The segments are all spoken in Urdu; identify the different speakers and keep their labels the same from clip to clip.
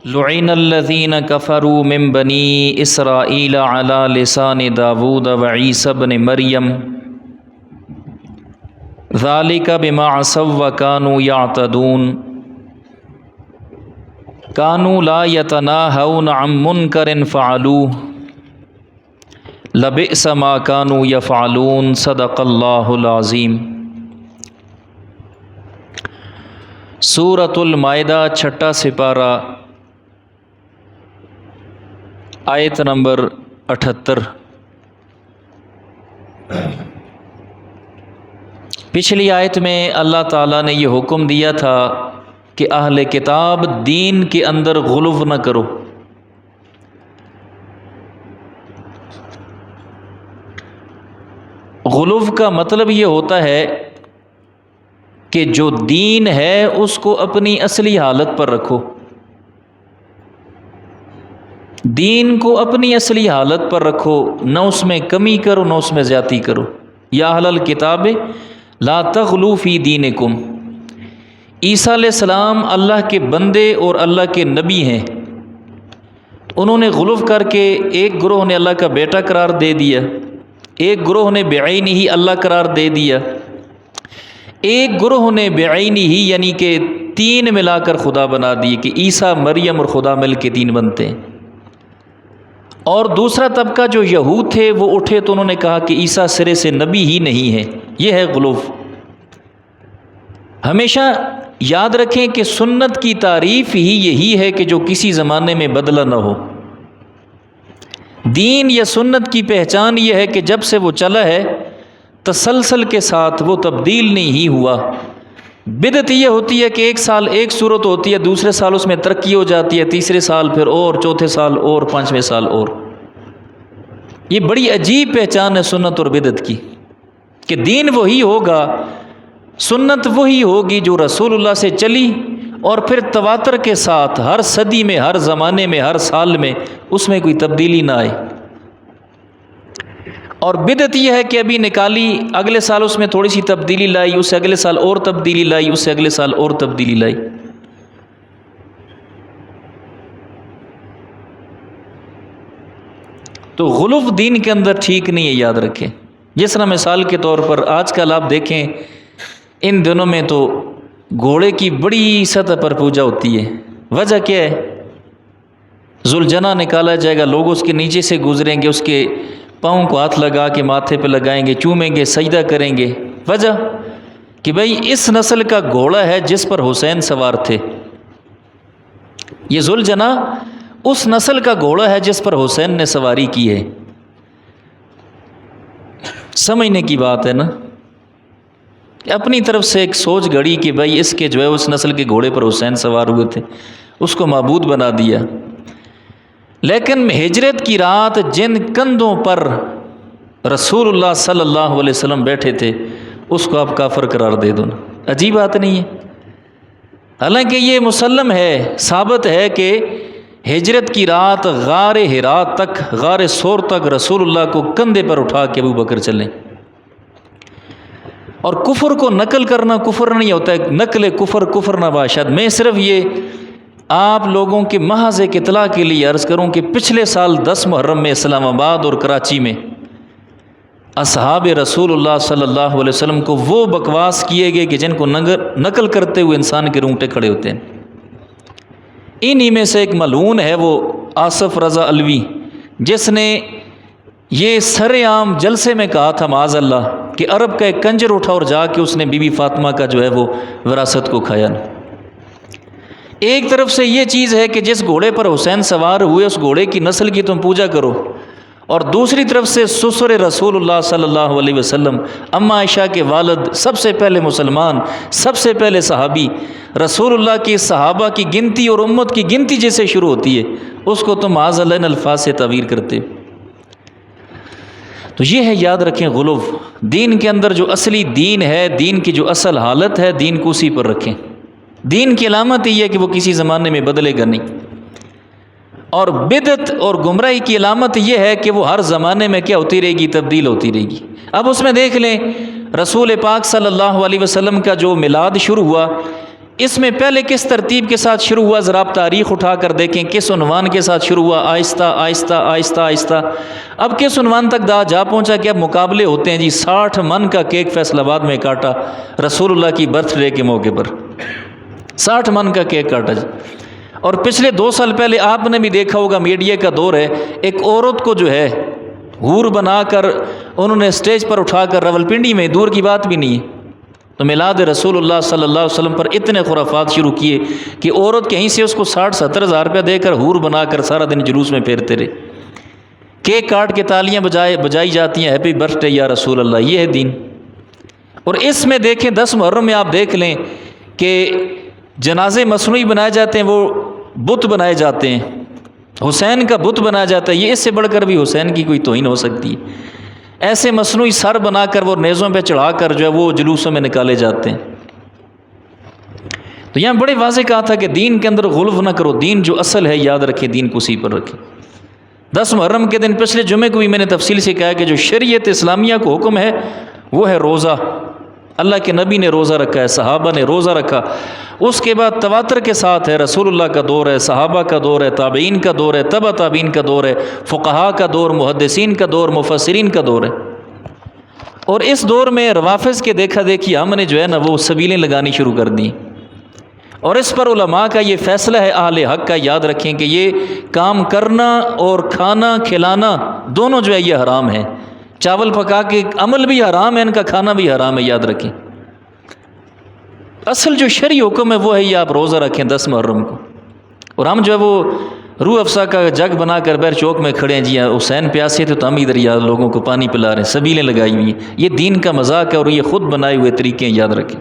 Speaker 1: لعن الذین کفروا من بنی اسرائیل علی لسان داود وعیسی ابن مریم ذالک بما عصوا وکانوا یعتدون کانوا لا یتناہون عن منکر فعلوہ لبئس ما کانوا یفعلون صدق اللہ العظیم۔ سورۃ المائدہ چھٹا سپارہ آیت نمبر 78۔ پچھلی آیت میں اللہ تعالیٰ نے یہ حکم دیا تھا کہ اہل کتاب دین کے اندر غلو نہ کرو۔ غلو کا مطلب یہ ہوتا ہے کہ جو دین ہے اس کو اپنی اصلی حالت پر رکھو، دین کو اپنی اصلی حالت پر رکھو، نہ اس میں کمی کرو نہ اس میں زیادتی کرو۔ یا اہل الکتاب لا تغلو فی دینکم۔ عیسیٰ علیہ السلام اللہ کے بندے اور اللہ کے نبی ہیں، انہوں نے غلو کر کے ایک گروہ نے اللہ کا بیٹا قرار دے دیا، ایک گروہ نے بعینہ ہی اللہ قرار دے دیا، ایک گروہ نے بعینہ ہی یعنی کہ تین ملا کر خدا بنا دیے کہ عیسیٰ مریم اور خدا مل کے تین بنتے ہیں۔ اور دوسرا طبقہ جو یہود تھے وہ اٹھے تو انہوں نے کہا کہ عیسیٰ سرے سے نبی ہی نہیں ہے۔ یہ ہے غلو۔ ہمیشہ یاد رکھیں کہ سنت کی تعریف ہی یہی ہے کہ جو کسی زمانے میں بدلا نہ ہو۔ دین یا سنت کی پہچان یہ ہے کہ جب سے وہ چلا ہے تسلسل کے ساتھ وہ تبدیل نہیں ہی ہوا۔ بدعت یہ ہوتی ہے کہ ایک سال ایک صورت ہوتی ہے، دوسرے سال اس میں ترقی ہو جاتی ہے، تیسرے سال پھر اور، چوتھے سال اور، پانچویں سال اور۔ یہ بڑی عجیب پہچان ہے سنت اور بدعت کی کہ دین وہی ہوگا، سنت وہی ہوگی جو رسول اللہ سے چلی اور پھر تواتر کے ساتھ ہر صدی میں، ہر زمانے میں، ہر سال میں اس میں کوئی تبدیلی نہ آئے۔ اور بدعت یہ ہے کہ ابھی نکالی، اگلے سال اس میں تھوڑی سی تبدیلی لائی، اس سے اگلے سال اور تبدیلی لائی، اس سے اگلے سال اور تبدیلی لائی۔ تو غلو دین کے اندر ٹھیک نہیں ہے، یاد رکھیں۔ جس طرح مثال کے طور پر آج کل آپ دیکھیں ان دنوں میں تو گھوڑے کی بڑی سطح پر پوجا ہوتی ہے۔ وجہ کیا ہے؟ ذوالجناح نکالا جائے گا، لوگ اس کے نیچے سے گزریں گے، اس کے پاؤں کو ہاتھ لگا کے ماتھے پہ لگائیں گے، چومیں گے، سجدہ کریں گے۔ وجہ کہ بھئی اس نسل کا گھوڑا ہے جس پر حسین سوار تھے۔ یہ ذوالجناح اس نسل کا گھوڑا ہے جس پر حسین نے سواری کی ہے۔ سمجھنے کی بات ہے نا، اپنی طرف سے ایک سوچ گھڑی کہ بھئی اس کے جو ہے اس نسل کے گھوڑے پر حسین سوار ہوئے تھے، اس کو معبود بنا دیا۔ لیکن ہجرت کی رات جن کندھوں پر رسول اللہ صلی اللہ علیہ وسلم بیٹھے تھے اس کو آپ کافر قرار دے دو نا، عجیب بات نہیں ہے؟ حالانکہ یہ مسلم ہے، ثابت ہے کہ ہجرت کی رات غار حرا تک، غار ثور تک رسول اللہ کو کندھے پر اٹھا کے ابو بکر چلیں۔ اور کفر کو نقل کرنا کفر نہیں ہوتا ہے، نقل کفر کفر نہ باشد۔ میں صرف یہ آپ لوگوں کے محض ایک اطلاع کے لیے عرض کروں کہ پچھلے سال 10 محرم میں اسلام آباد اور کراچی میں اصحاب رسول اللہ صلی اللہ علیہ وسلم کو وہ بکواس کیے گئے کہ جن کو نقل کرتے ہوئے انسان کے رونگٹے کھڑے ہوتے ہیں۔ انہی میں سے ایک ملعون ہے وہ آصف رضا علوی، جس نے یہ سر عام جلسے میں کہا تھا معاذ اللہ کہ عرب کا ایک کنجر اٹھا اور جا کے اس نے بی بی فاطمہ کا جو ہے وہ وراثت کو کھایا۔ ایک طرف سے یہ چیز ہے کہ جس گھوڑے پر حسین سوار ہوئے اس گھوڑے کی نسل کی تم پوجا کرو، اور دوسری طرف سے سسر رسول اللہ صلی اللہ علیہ وسلم، اما عائشہ کے والد، سب سے پہلے مسلمان، سب سے پہلے صحابی، رسول اللہ کی صحابہ کی گنتی اور امت کی گنتی جیسے شروع ہوتی ہے اس کو تم معاذ اللہ ان الفاظ سے تعبیر کرتے ہو۔ تو یہ ہے، یاد رکھیں، غلو دین کے اندر جو اصلی دین ہے، دین کی جو اصل حالت ہے، دین کو اسی پر رکھیں۔ دین کی علامت یہ ہے کہ وہ کسی زمانے میں بدلے گا نہیں، اور بدعت اور گمراہی کی علامت یہ ہے کہ وہ ہر زمانے میں کیا ہوتی رہے گی؟ تبدیل ہوتی رہے گی۔ اب اس میں دیکھ لیں رسول پاک صلی اللہ علیہ وسلم کا جو میلاد شروع ہوا، اس میں پہلے کس ترتیب کے ساتھ شروع ہوا، ذرا آپ تاریخ اٹھا کر دیکھیں کس عنوان کے ساتھ شروع ہوا، آہستہ آہستہ آہستہ آہستہ اب کس عنوان تک جا پہنچا کہ اب مقابلے ہوتے ہیں جی 60 من کا کیک فیصل آباد میں کاٹا رسول اللہ کی برتھ ڈے کے موقع پر، 60 من کا کیک کاٹا جی۔ اور پچھلے 2 سال پہلے آپ نے بھی دیکھا ہوگا، میڈیا کا دور ہے، ایک عورت کو جو ہے حور بنا کر انہوں نے اسٹیج پر اٹھا کر راولپنڈی میں، دور کی بات بھی نہیں ہے، تو میلاد رسول اللہ صلی اللہ علیہ وسلم پر اتنے خرافات شروع کیے کہ عورت کہیں سے اس کو 60-70 ہزار روپیہ دے کر حور بنا کر سارا دن جلوس میں پھیرتے رہے، کیک کاٹ کے تالیاں بجائی جاتی ہیں، ہیپی برتھ ڈے یا رسول اللہ، یہ ہے دین۔ اور اس میں دیکھیں 10 محرم میں آپ دیکھ لیں کہ جنازے مصنوعی بنائے جاتے ہیں، وہ بت بنائے جاتے ہیں، حسین کا بت بنایا جاتا ہے، یہ اس سے بڑھ کر بھی حسین کی کوئی توہین ہو سکتی ہے؟ ایسے مصنوعی سر بنا کر وہ نیزوں پہ چڑھا کر جو ہے وہ جلوسوں میں نکالے جاتے ہیں۔ تو یہاں بڑے واضح کہا تھا کہ دین کے اندر غلو نہ کرو، دین جو اصل ہے یاد رکھے، دین کو اسی پر رکھے۔ 10 محرم کے دن پچھلے جمعے کو بھی میں نے تفصیل سے کہا کہ جو شریعت اسلامیہ کو حکم ہے وہ ہے روزہ، اللہ کے نبی نے روزہ رکھا ہے، صحابہ نے روزہ رکھا، اس کے بعد تواتر کے ساتھ ہے، رسول اللہ کا دور ہے، صحابہ کا دور ہے، تابعین کا دور ہے، تبع تابعین کا دور ہے، فقہاء کا دور، محدثین کا دور، مفسرین کا دور ہے۔ اور اس دور میں روافض کے دیکھا دیکھی ہم نے جو ہے نا وہ سبیلیں لگانی شروع کر دیں، اور اس پر علماء کا یہ فیصلہ ہے، اہل حق کا، یاد رکھیں کہ یہ کام کرنا اور کھانا کھلانا دونوں جو ہے یہ حرام ہے، چاول پکا کے عمل بھی حرام ہے، ان کا کھانا بھی حرام ہے، یاد رکھیں۔ اصل جو شرعی حکم ہے وہ ہے یہ آپ روزہ رکھیں 10 محرم کو، اور ہم جو ہے وہ روح افزا کا جگ بنا کر بیر چوک میں کھڑے ہیں، جی حسین پیاسے تھے تو ہم ادھر یاد لوگوں کو پانی پلا رہے ہیں، سبیلیں لگائی ہوئی ہیں، یہ دین کا مذاق ہے اور یہ خود بنائے ہوئے طریقے ہیں، یاد رکھیں۔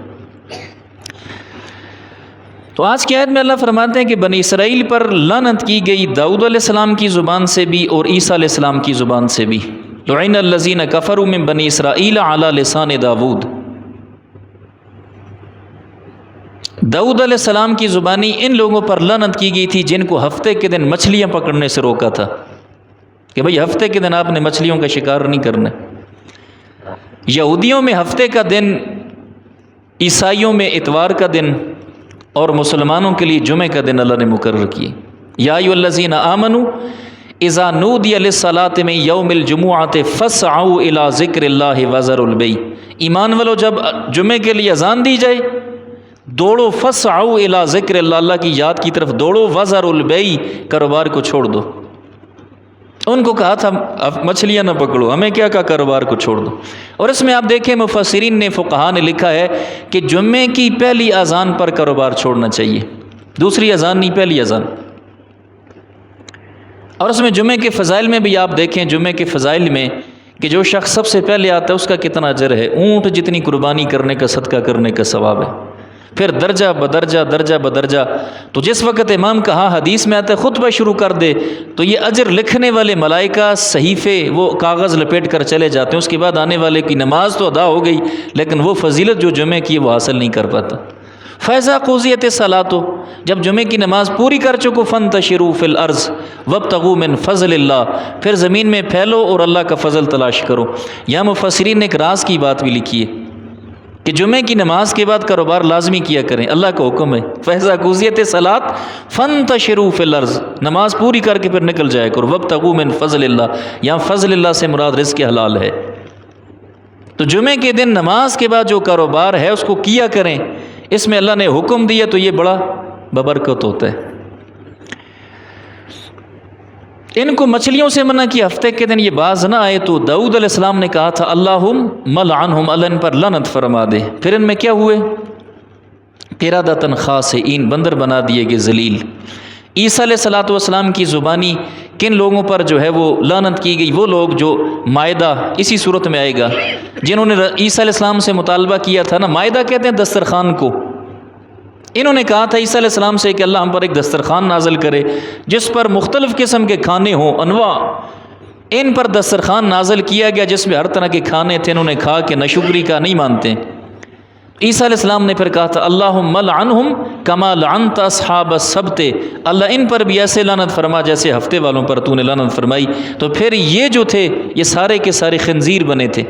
Speaker 1: تو آج کی آیت میں اللہ فرماتے ہیں کہ بنی اسرائیل پر لعنت کی گئی داؤد علیہ السلام کی زبان سے بھی اور عیسیٰ علیہ السلام کی زبان سے بھی، لعن الذین کفروا من بنی اسرائیل علی لسان داؤد۔ داؤد علیہ السلام کی زبانی ان لوگوں پر لعنت کی گئی تھی جن کو ہفتے کے دن مچھلیاں پکڑنے سے روکا تھا کہ بھئی ہفتے کے دن آپ نے مچھلیوں کا شکار نہیں کرنا۔ یہودیوں میں ہفتے کا دن، عیسائیوں میں اتوار کا دن، اور مسلمانوں کے لیے جمعے کا دن اللہ نے مقرر کیے۔ یا ایھا الذین آمنوا اذا نودی للصلاۃ من یوم الجمعۃ فاسعوا الی ذکر اللہ وذروا البیع، ایمان والو جب جمعے کے لیے اذان دی جائے دوڑو، فاسعوا الی ذکر اللہ، اللہ کی یاد کی طرف دوڑو، وذروا البیع، کاروبار کو چھوڑ دو۔ ان کو کہا تھا مچھلیاں نہ پکڑو، ہمیں کیا کہا کاروبار کو چھوڑ دو۔ اور اس میں آپ دیکھیں مفسرین نے، فقہاء نے لکھا ہے کہ جمعے کی پہلی اذان پر کاروبار چھوڑنا چاہیے، دوسری اذان نہیں، پہلی اذان۔ اور اس میں جمعے کے فضائل میں بھی آپ دیکھیں، جمعے کے فضائل میں کہ جو شخص سب سے پہلے آتا ہے اس کا کتنا اجر ہے، اونٹ جتنی قربانی کرنے کا، صدقہ کرنے کا ثواب ہے۔ پھر درجہ بدرجہ درجہ بدرجہ، تو جس وقت امام کہا حدیث میں آتا ہے خطبہ شروع کر دے تو یہ اجر لکھنے والے ملائکہ صحیفے وہ کاغذ لپیٹ کر چلے جاتے ہیں، اس کے بعد آنے والے کی نماز تو ادا ہو گئی لیکن وہ فضیلت جو جمعے کی وہ حاصل نہیں کر پاتا۔ فَإِذَا قُضِيَتِ الصَّلَاةُ، جب جمعے کی نماز پوری کر چکو، فَانتَشِرُوا فِي الْأَرْضِ وَابْتَغُوا مِن فَضْلِ اللَّهِ، پھر زمین میں پھیلو اور اللہ کا فضل تلاش کرو۔ یہاں مفسرین نے ایک راز کی بات بھی لکھی ہے کہ جمعے کی نماز کے بعد کاروبار لازمی کیا کریں، اللہ کا حکم ہے، فَإِذَا قُضِيَتِ الصَّلَاةُ فَانتَشِرُوا فِي الْأَرْضِ، نماز پوری کر کے پھر نکل جائے کرو، وَابْتَغُوا مِن فَضْلِ اللَّهِ، یہاں فضل اللہ سے مراد رزق حلال ہے۔ تو جمعے کے دن نماز کے بعد جو کاروبار ہے اس کو کیا کریں، اس میں اللہ نے حکم دیا تو یہ بڑا ببرکت ہوتا ہے۔ ان کو مچھلیوں سے منع کیا، ہفتے کے دن یہ باز نہ آئے تو داؤد علیہ السلام نے کہا تھا اللہم ملعنہم، اللہ ان پر لعنت فرما دے۔ پھر ان میں کیا ہوئے؟ قردۃ خاسئین، بندر بنا دیے گئے ذلیل۔ عیسیٰ علیہ السلام کی زبانی کن لوگوں پر جو ہے وہ لعنت کی گئی؟ وہ لوگ جو مائدہ اسی صورت میں آئے گا، جنہوں نے عیسیٰ علیہ السلام سے مطالبہ کیا تھا نا، مائدہ کہتے ہیں دسترخوان کو، انہوں نے کہا تھا عیسیٰ علیہ السلام سے کہ اللہ ہم پر ایک دسترخوان نازل کرے جس پر مختلف قسم کے کھانے ہوں، انواع۔ ان پر دسترخوان نازل کیا گیا جس میں ہر طرح کے کھانے تھے، انہوں نے کھا کے ناشکری کا نہیں مانتے۔ عیسیٰ علیہ السلام نے پھر کہا تھا اللہم لعنہم کما لعنت اصحاب السبت، اللہ ان پر بھی ایسے لعنت فرما جیسے ہفتے والوں پر تو نے لعنت فرمائی۔ تو پھر یہ جو تھے یہ سارے کے سارے خنزیر بنے تھے،